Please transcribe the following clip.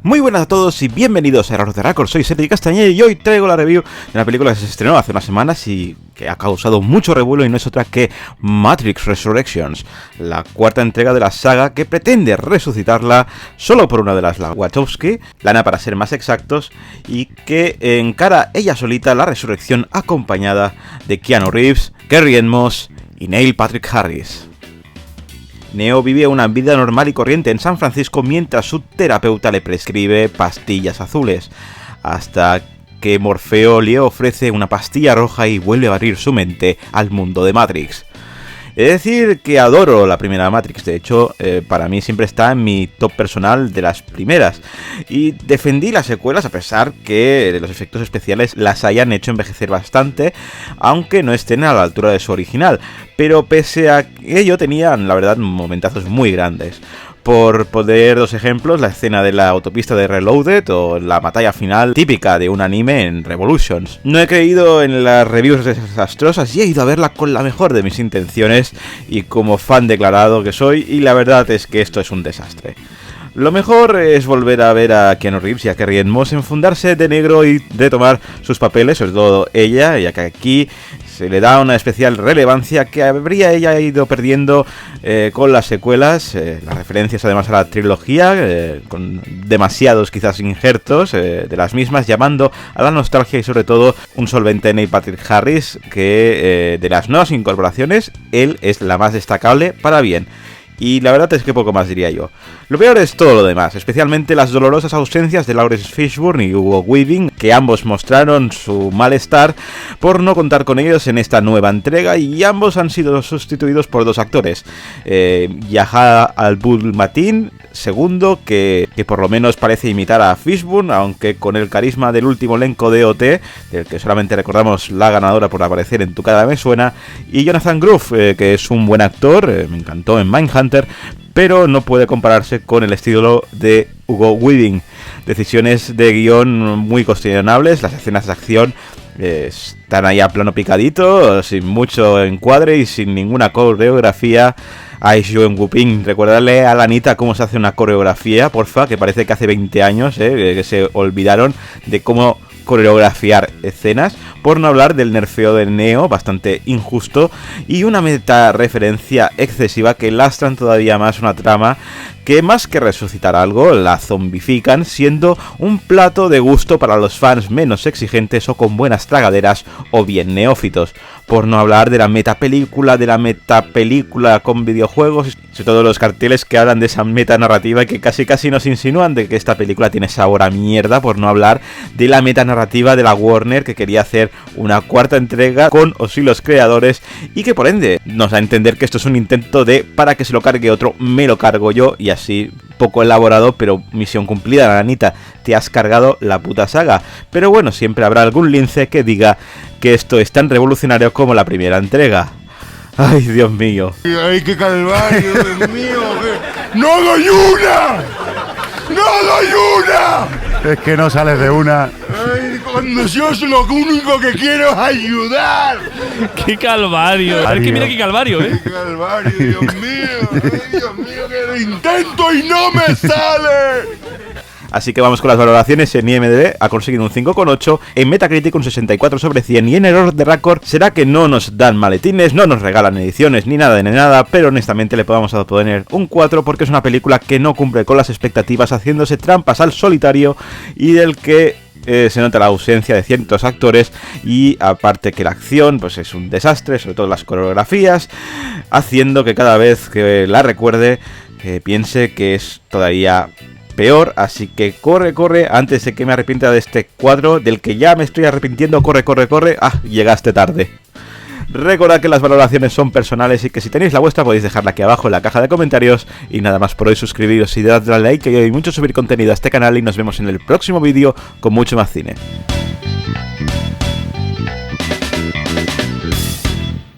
Muy buenas a todos y bienvenidos a Error de Record, soy Sergi Castañer y hoy traigo la review de una película que se estrenó hace unas semanas y que ha causado mucho revuelo y no es otra que Matrix Resurrections, la cuarta entrega de la saga que pretende resucitarla solo por una de las Wachowski, Lana para ser más exactos, y que encara ella solita la resurrección acompañada de Keanu Reeves, Carrie-Anne Moss y Neil Patrick Harris. Neo vive una vida normal y corriente en San Francisco mientras su terapeuta le prescribe pastillas azules, hasta que Morfeo le ofrece una pastilla roja y vuelve a abrir su mente al mundo de Matrix. He de decir que adoro la primera Matrix, de hecho, para mí siempre está en mi top personal de las primeras. Y defendí las secuelas a pesar que los efectos especiales las hayan hecho envejecer bastante, aunque no estén a la altura de su original. Pero pese a ello tenían, la verdad, momentazos muy grandes. Por poner dos ejemplos, la escena de la autopista de Reloaded o la batalla final típica de un anime en Revolutions. No he creído en las reviews desastrosas y he ido a verla con la mejor de mis intenciones y como fan declarado que soy, y la verdad es que esto es un desastre. Lo mejor es volver a ver a Keanu Reeves y a Carrie-Anne Moss enfundarse de negro y retomar sus papeles, sobre todo ella, ya que aquí se le da una especial relevancia que habría ella ido perdiendo con las secuelas, las referencias además a la trilogía, con demasiados quizás injertos de las mismas, llamando a la nostalgia y sobre todo un solvente Neil Patrick Harris, que de las nuevas incorporaciones, él es la más destacable para bien. Y la verdad es que poco más diría yo. Lo peor es todo lo demás, especialmente las dolorosas ausencias de Lawrence Fishburne y Hugo Weaving, que ambos mostraron su malestar por no contar con ellos en esta nueva entrega, y ambos han sido sustituidos por dos actores. Yahya Abdul-Mateen, segundo, que por lo menos parece imitar a Fishburne, aunque con el carisma del último elenco de OT, del que solamente recordamos la ganadora por aparecer en Tu cara me suena, y Jonathan Groff, que es un buen actor, me encantó en Mindhunter, pero no puede compararse con el estilo de Hugo Weaving. Decisiones de guión muy cuestionables, las escenas de acción están ahí a plano picadito, sin mucho encuadre y sin ninguna coreografía. Ay, Joen Wuping, recuérdale a Lanita cómo se hace una coreografía, porfa, que parece que hace 20 años que se olvidaron de cómo coreografiar escenas, por no hablar del nerfeo de Neo, bastante injusto, y una meta referencia excesiva que lastran todavía más una trama que más que resucitar algo, la zombifican, siendo un plato de gusto para los fans menos exigentes o con buenas tragaderas o bien neófitos. Por no hablar de la metapelícula con videojuegos, sobre todo los carteles que hablan de esa metanarrativa y que casi nos insinúan de que esta película tiene sabor a mierda, por no hablar de la metanarrativa de la Warner, que quería hacer una cuarta entrega con o sin los creadores y que por ende nos da a entender que esto es un intento de para que se lo cargue otro, me lo cargo yo, y así poco elaborado, pero misión cumplida, Nanita, te has cargado la puta saga. Pero bueno, siempre habrá algún lince que diga que esto es tan revolucionario como la primera entrega. Ay, Dios mío. Ay, qué calvario, Dios mío. ¡No doy una! ¡No doy una! Es que no sales de una. Ay, cuando yo lo único que quiero es ayudar. ¡Qué calvario! Es que mira qué calvario, ¿eh? ¡Qué calvario, Dios mío! ¡Ay, Dios mío, que lo intento y no me sale! Así que vamos con las valoraciones. En IMDb ha conseguido un 5,8, en Metacritic un 64 sobre 100 y en Error de Record será que no nos dan maletines, no nos regalan ediciones ni nada, pero honestamente le podemos poner un 4 porque es una película que no cumple con las expectativas, haciéndose trampas al solitario y del que se nota la ausencia de ciertos actores, y aparte que la acción pues es un desastre, sobre todo las coreografías, haciendo que cada vez que la recuerde piense que es todavía peor. Así que corre antes de que me arrepienta de este cuadro del que ya me estoy arrepintiendo. Corre. Llegaste tarde. Recordad que las valoraciones son personales y que si tenéis la vuestra podéis dejarla aquí abajo en la caja de comentarios. Y nada más por hoy, suscribiros y dadle al like, que hay mucho subir contenido a este canal, y nos vemos en el próximo vídeo con mucho más cine.